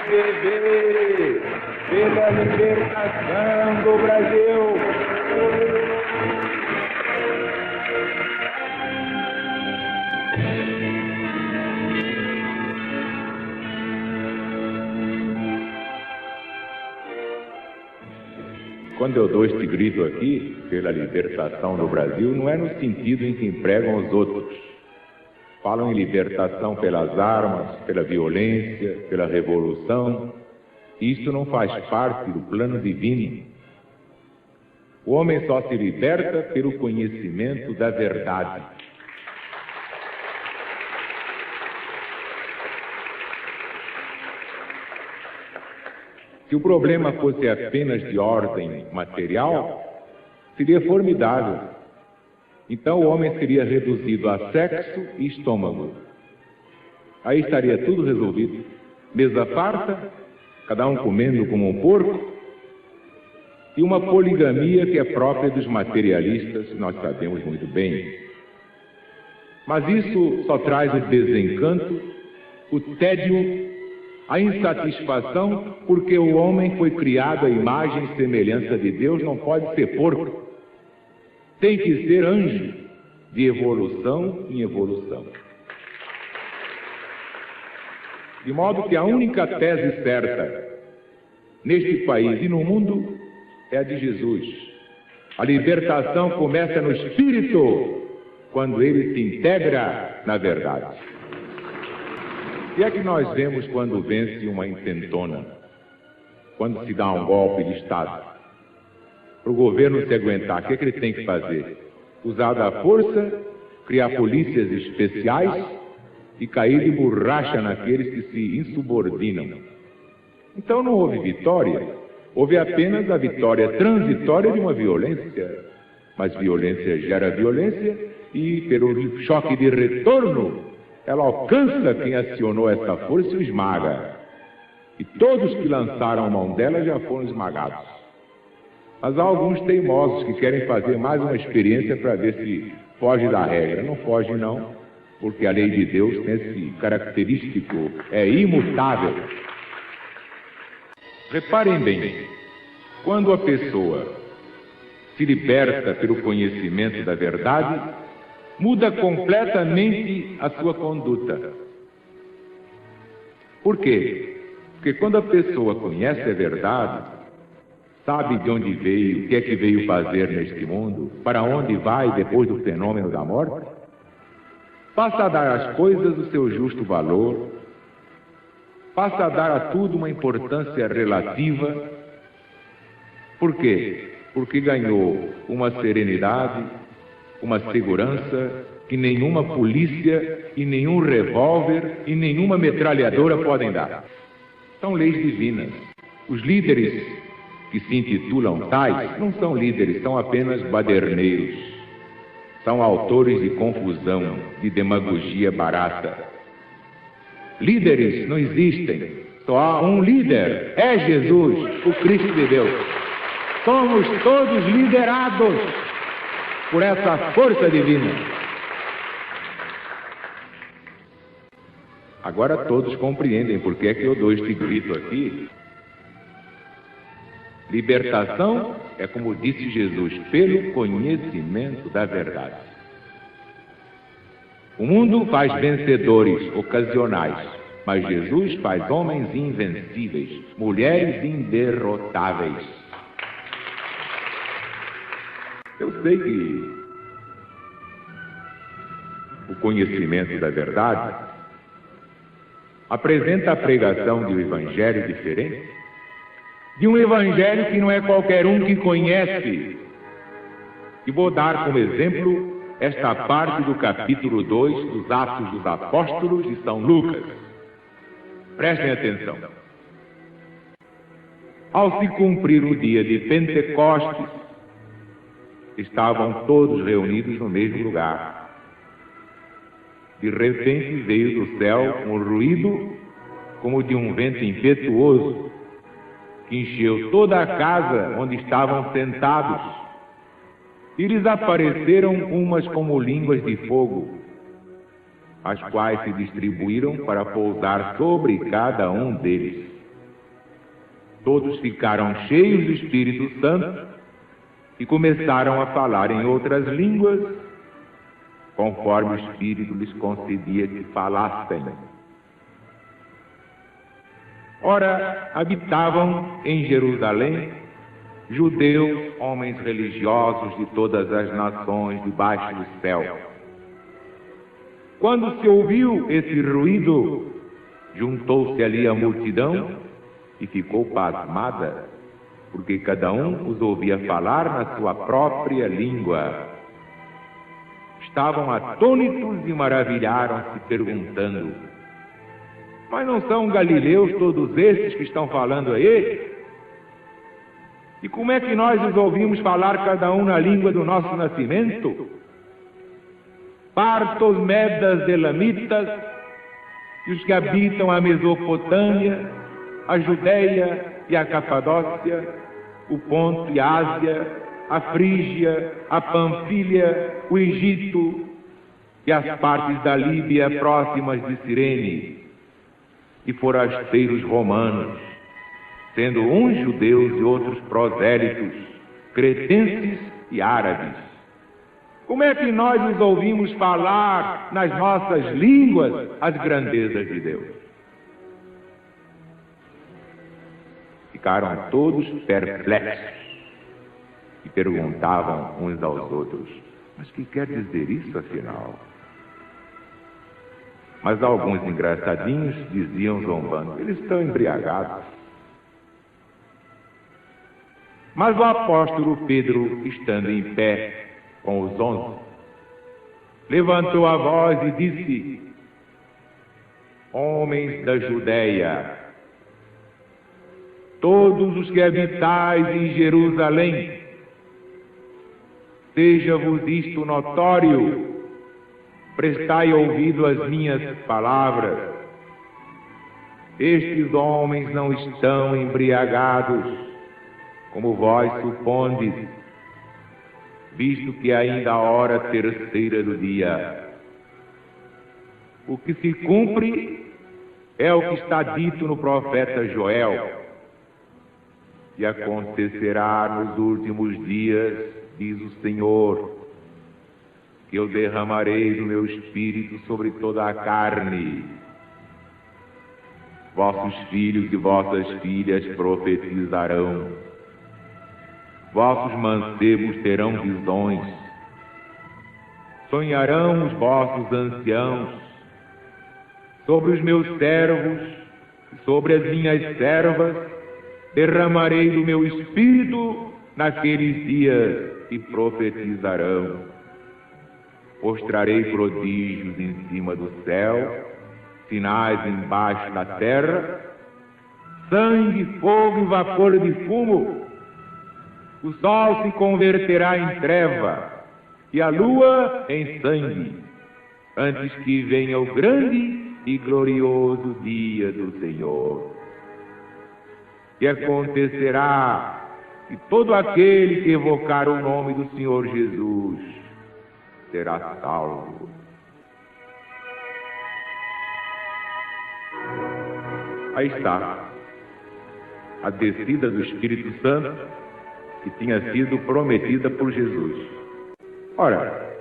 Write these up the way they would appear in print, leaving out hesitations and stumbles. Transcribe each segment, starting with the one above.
PSDB, pela libertação do Brasil. Quando eu dou este grito aqui, pela libertação do Brasil, não é no sentido em que empregam os outros. Falam em libertação pelas armas, pela violência, pela revolução. Isto não faz parte do plano divino. O homem só se liberta pelo conhecimento da verdade. Se o problema fosse apenas de ordem material, seria formidável. Então o homem seria reduzido a sexo e estômago. Aí estaria tudo resolvido. Mesa farta, cada um comendo como um porco, e uma poligamia que é própria dos materialistas, nós sabemos muito bem. Mas isso só traz o desencanto, o tédio, a insatisfação, porque o homem foi criado à imagem e semelhança de Deus, não pode ser porco. Tem que ser anjo, de evolução em evolução. De modo que a única tese certa neste país e no mundo é a de Jesus. A libertação começa no espírito, quando ele se integra na verdade. O que é que nós vemos quando vence uma intentona? Quando se dá um golpe de Estado? Para o governo se aguentar, o que é que ele tem que fazer? Usar da força, criar polícias especiais e cair de borracha naqueles que se insubordinam. Então não houve vitória, houve apenas a vitória transitória de uma violência. Mas violência gera violência e, pelo choque de retorno, ela alcança quem acionou essa força e o esmaga. E todos que lançaram mão dela já foram esmagados. Mas há alguns teimosos que querem fazer mais uma experiência para ver se foge da regra. Não foge não, porque a lei de Deus tem esse característico, é imutável. Reparem bem, quando a pessoa se liberta pelo conhecimento da verdade, muda completamente a sua conduta. Por quê? Porque quando a pessoa conhece a verdade, sabe de onde veio, o que é que veio fazer neste mundo, para onde vai depois do fenômeno da morte, passa a dar às coisas o seu justo valor, passa a dar a tudo uma importância relativa. Por quê? Porque ganhou uma serenidade, uma segurança que nenhuma polícia e nenhum revólver e nenhuma metralhadora podem dar. São leis divinas. Os líderes que se intitulam tais não são líderes, são apenas baderneiros. São autores de confusão, de demagogia barata. Líderes não existem. Só há um líder, é Jesus, o Cristo de Deus. Somos todos liderados por essa força divina. Agora todos compreendem por que é que eu dou este grito aqui. Libertação é, como disse Jesus, pelo conhecimento da verdade. O mundo faz vencedores ocasionais, mas Jesus faz homens invencíveis, mulheres inderrotáveis. Eu sei que o conhecimento da verdade apresenta a pregação de um evangelho diferente, de um evangelho que não é qualquer um que conhece. E vou dar como exemplo esta parte do capítulo 2 dos Atos dos Apóstolos de São Lucas. Prestem atenção. Ao se cumprir o dia de Pentecostes, estavam todos reunidos no mesmo lugar. De repente veio do céu um ruído como de um vento impetuoso, que encheu toda a casa onde estavam sentados. E lhes apareceram umas como línguas de fogo, as quais se distribuíram para pousar sobre cada um deles. Todos ficaram cheios do Espírito Santo e começaram a falar em outras línguas, conforme o Espírito lhes concedia que falassem. Ora, habitavam em Jerusalém judeus, homens religiosos de todas as nações debaixo do céu. Quando se ouviu esse ruído, juntou-se ali a multidão e ficou pasmada, porque cada um os ouvia falar na sua própria língua. Estavam atônitos e maravilharam-se, perguntando: mas não são galileus todos esses que estão falando aí? E como é que nós os ouvimos falar cada um na língua do nosso nascimento? Partos, medas, elamitas, e os que habitam a Mesopotâmia, a Judéia e a Capadócia, o Ponto e a Ásia, a Frígia, a Panfilha, o Egito e as partes da Líbia próximas de Cirene, e forasteiros romanos, sendo uns judeus e outros prosélitos, cretenses e árabes. Como é que nós os ouvimos falar nas nossas línguas as grandezas de Deus? Ficaram todos perplexos e perguntavam uns aos outros: mas que quer dizer isso afinal? Mas alguns engraçadinhos diziam zombando: eles estão embriagados. Mas o apóstolo Pedro, estando em pé com os 11, levantou a voz e disse: homens da Judéia, todos os que habitais em Jerusalém, seja-vos isto notório, prestai ouvido às minhas palavras. Estes homens não estão embriagados, como vós supondes, visto que ainda a hora terceira do dia. O que se cumpre é o que está dito no profeta Joel. E acontecerá nos últimos dias, diz o Senhor, que eu derramarei do meu espírito sobre toda a carne. Vossos filhos e vossas filhas profetizarão. Vossos mancebos terão visões. Sonharão os vossos anciãos. Sobre os meus servos, sobre as minhas servas, derramarei do meu espírito naqueles dias e profetizarão. Mostrarei prodígios em cima do céu, sinais embaixo da terra, sangue, fogo e vapor de fumo. O sol se converterá em treva e a lua em sangue, antes que venha o grande e glorioso dia do Senhor. E acontecerá que todo aquele que evocar o nome do Senhor Jesus será salvo. Aí está a descida do Espírito Santo que tinha sido prometida por Jesus. Ora,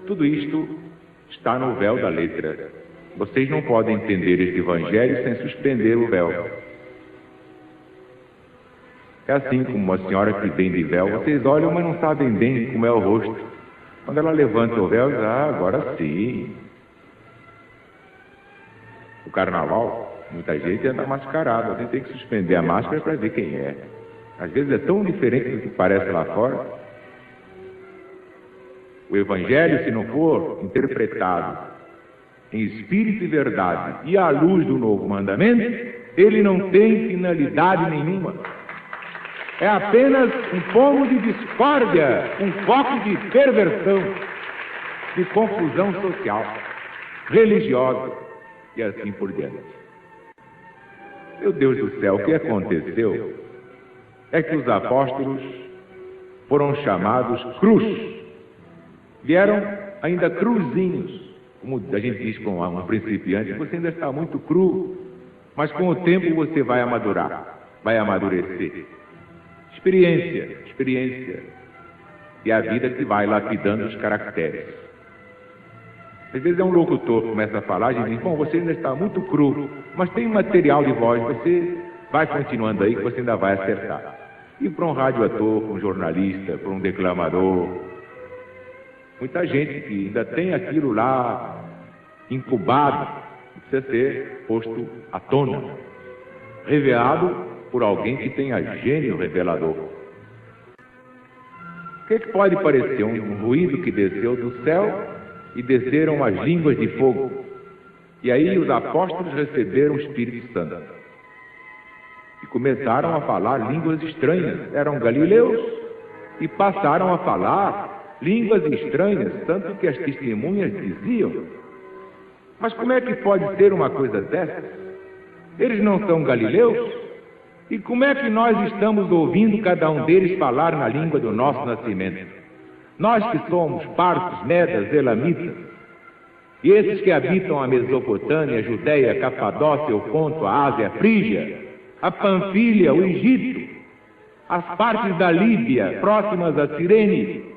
tudo isto está no véu da letra. Vocês não podem entender este evangelho sem suspender o véu. É assim como uma senhora que vem de véu, vocês olham, mas não sabem bem como é o rosto. Quando ela levanta o véu, agora sim. O carnaval, muita gente anda mascarado, a gente tem que suspender a máscara para ver quem é. Às vezes é tão diferente do que parece lá fora. O Evangelho, se não for interpretado em espírito e verdade e à luz do novo mandamento, ele não tem finalidade nenhuma. É apenas um fogo de discórdia, um foco de perversão, de confusão social, religiosa e assim por diante. Meu Deus do céu, o que aconteceu é que os apóstolos foram chamados crus. Vieram ainda cruzinhos, como a gente diz com um principiante: você ainda está muito cru, mas com o tempo você vai amadurar. vai amadurecer. Experiência, experiência. E a vida que vai lapidando os caracteres. Às vezes é um locutor que começa a falar e diz, bom, você ainda está muito cru, mas tem material de voz, você vai continuando aí que você ainda vai acertar. E para um radioator, para um jornalista, para um declamador, muita gente que ainda tem aquilo lá incubado, precisa ser posto à tona, revelado por alguém que tenha gênio revelador. O que pode parecer? Um ruído que desceu do céu e desceram as línguas de fogo. E aí os apóstolos receberam o Espírito Santo. E começaram a falar línguas estranhas. Eram galileus e passaram a falar línguas estranhas, tanto que as testemunhas diziam, mas como é que pode ser uma coisa dessas? Eles não são galileus? E como é que nós estamos ouvindo cada um deles falar na língua do nosso nascimento? Nós que somos partos, medas, elamitas, e esses que habitam a Mesopotâmia, a Judéia, a Capadócia, o Ponto, a Ásia, a Frígia, a Panfilha, o Egito, as partes da Líbia, próximas a Cirene,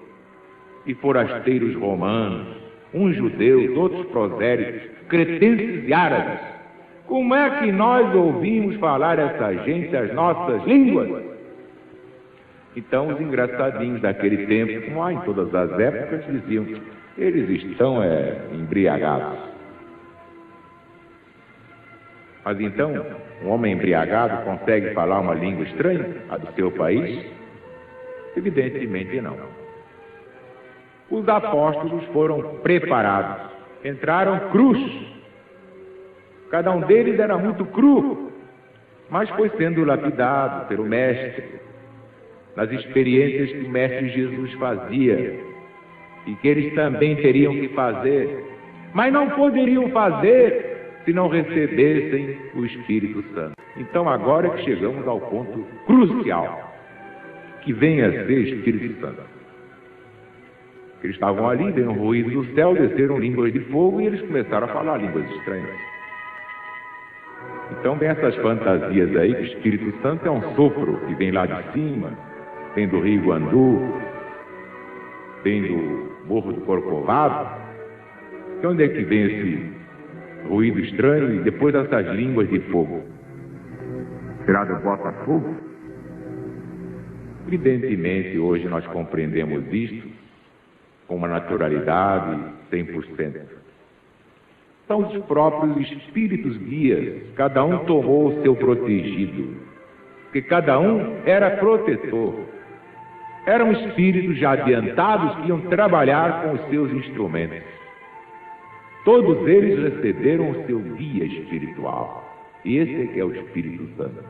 e forasteiros romanos, uns judeus, outros prosélitos, cretenses e árabes. Como é que nós ouvimos falar essa gente as nossas línguas? Então os engraçadinhos daquele tempo, como há em todas as épocas, diziam, eles estão embriagados. Mas então, um homem embriagado consegue falar uma língua estranha, a do seu país? Evidentemente não. Os apóstolos foram preparados, entraram crus. Cada um deles era muito cru, mas foi sendo lapidado pelo Mestre, nas experiências que o Mestre Jesus fazia, e que eles também teriam que fazer, mas não poderiam fazer se não recebessem o Espírito Santo. Então agora que chegamos ao ponto crucial, que vem a ser Espírito Santo. Eles estavam ali, veio um ruído do céu, desceram línguas de fogo e eles começaram a falar línguas estranhas. Então vem essas fantasias aí, que o Espírito Santo é um sopro que vem lá de cima, vem do Rio Guandu, vem do Morro do Corcovado. De onde é que vem esse ruído estranho e depois essas línguas de fogo? Será do Botafogo? Evidentemente, hoje nós compreendemos isto com uma naturalidade 100%. São os próprios espíritos guias, cada um tomou o seu protegido, porque cada um era protetor. Eram espíritos já adiantados que iam trabalhar com os seus instrumentos. Todos eles receberam o seu guia espiritual, e esse é que é o Espírito Santo.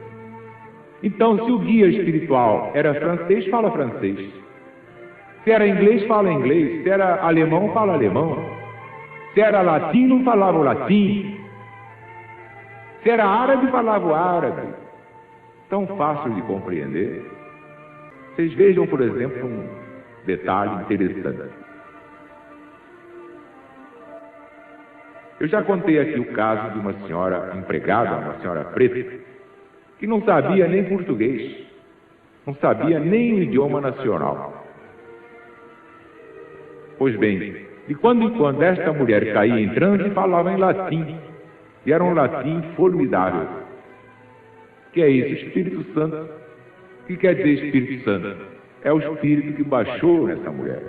Então, se o guia espiritual era francês, fala francês. Se era inglês, fala inglês. Se era alemão, fala alemão. Se era latino, falava o latim. Se era árabe, falava o árabe. Tão fácil de compreender. Vocês vejam, por exemplo, um detalhe interessante. Eu já contei aqui o caso de uma senhora empregada, uma senhora preta, que não sabia nem português, não sabia nem o idioma nacional. Pois bem, de quando em quando esta mulher caía em transe e falava em latim, e era um latim formidável. Que é isso? Espírito Santo. O que quer dizer Espírito Santo? É o Espírito que baixou nessa mulher.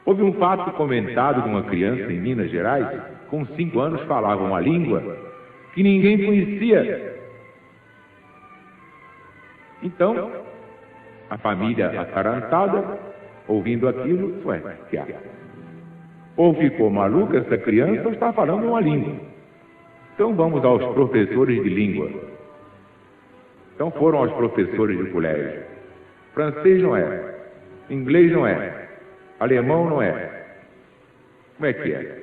Houve um fato comentado de uma criança em Minas Gerais, com 5 anos falava uma língua que ninguém conhecia. Então, a família atarantada, ouvindo aquilo, ué, que há? Ou ficou maluca essa criança ou está falando uma língua. Então vamos aos professores de língua. Então foram aos professores de colégio. Francês não é, inglês não é, alemão não é. Como é que é?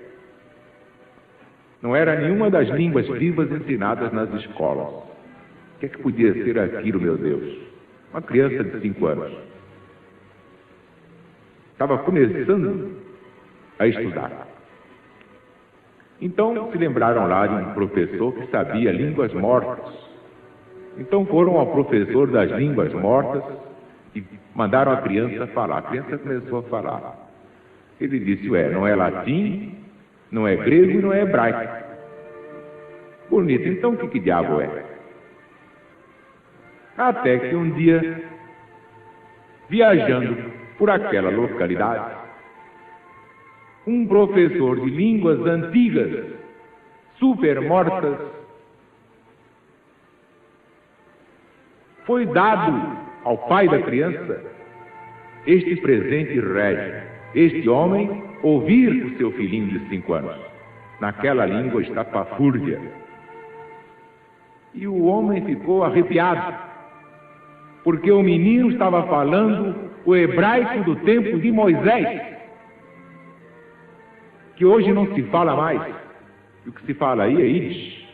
Não era nenhuma das línguas vivas ensinadas nas escolas. O que é que podia ser aquilo, meu Deus? Uma criança de 5 anos. Estava começando a estudar. Então se lembraram lá de um professor que sabia línguas mortas. Então foram ao professor das línguas mortas e mandaram a criança falar. A criança começou a falar. Ele disse, não é latim, não é grego e não é hebraico. Bonito, então o que diabo é? Até que um dia, viajando por aquela localidade, um professor de línguas antigas, super mortas, foi dado ao pai da criança este presente régio. Este homem ouvir o seu filhinho de 5 anos. Naquela língua estapafúrdia. E o homem ficou arrepiado, porque o menino estava falando o hebraico do tempo de Moisés, que hoje não se fala mais. E o que se fala aí é Yiddish.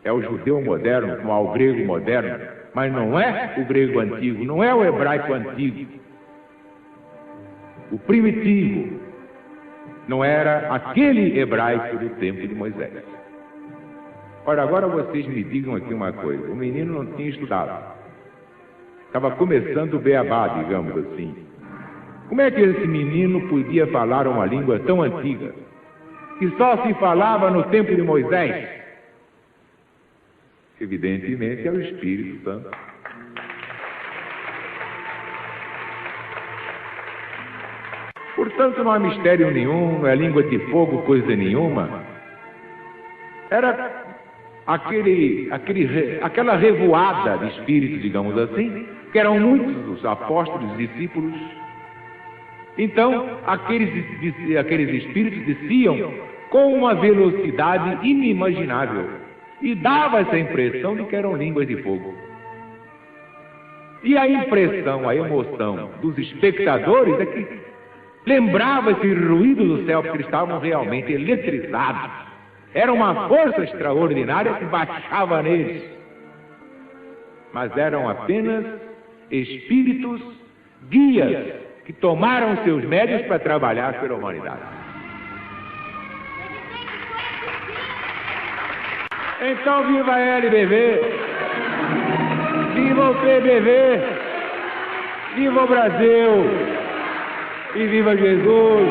É o judeu moderno, como o grego moderno, mas não é o grego antigo, não é o hebraico antigo. O primitivo não era aquele hebraico do tempo de Moisés. Ora, agora vocês me digam aqui uma coisa. O menino não tinha estudado. Estava começando o beabá, digamos assim. Como é que esse menino podia falar uma língua tão antiga, que só se falava no tempo de Moisés? Evidentemente é o Espírito Santo. Portanto, não há mistério nenhum, não é língua de fogo, coisa nenhuma. Era aquela revoada de espíritos, digamos assim, que eram muitos os apóstolos e discípulos. Então, aqueles espíritos desciam com uma velocidade inimaginável e dava essa impressão de que eram línguas de fogo. E a impressão, a emoção dos espectadores é que lembrava esse ruído do céu, porque eles estavam realmente eletrizados. Era uma força extraordinária que baixava neles. Mas eram apenas espíritos guias que tomaram seus médios para trabalhar pela humanidade. Então, viva a LBV! Viva o PBV! Viva o Brasil! E viva Jesus!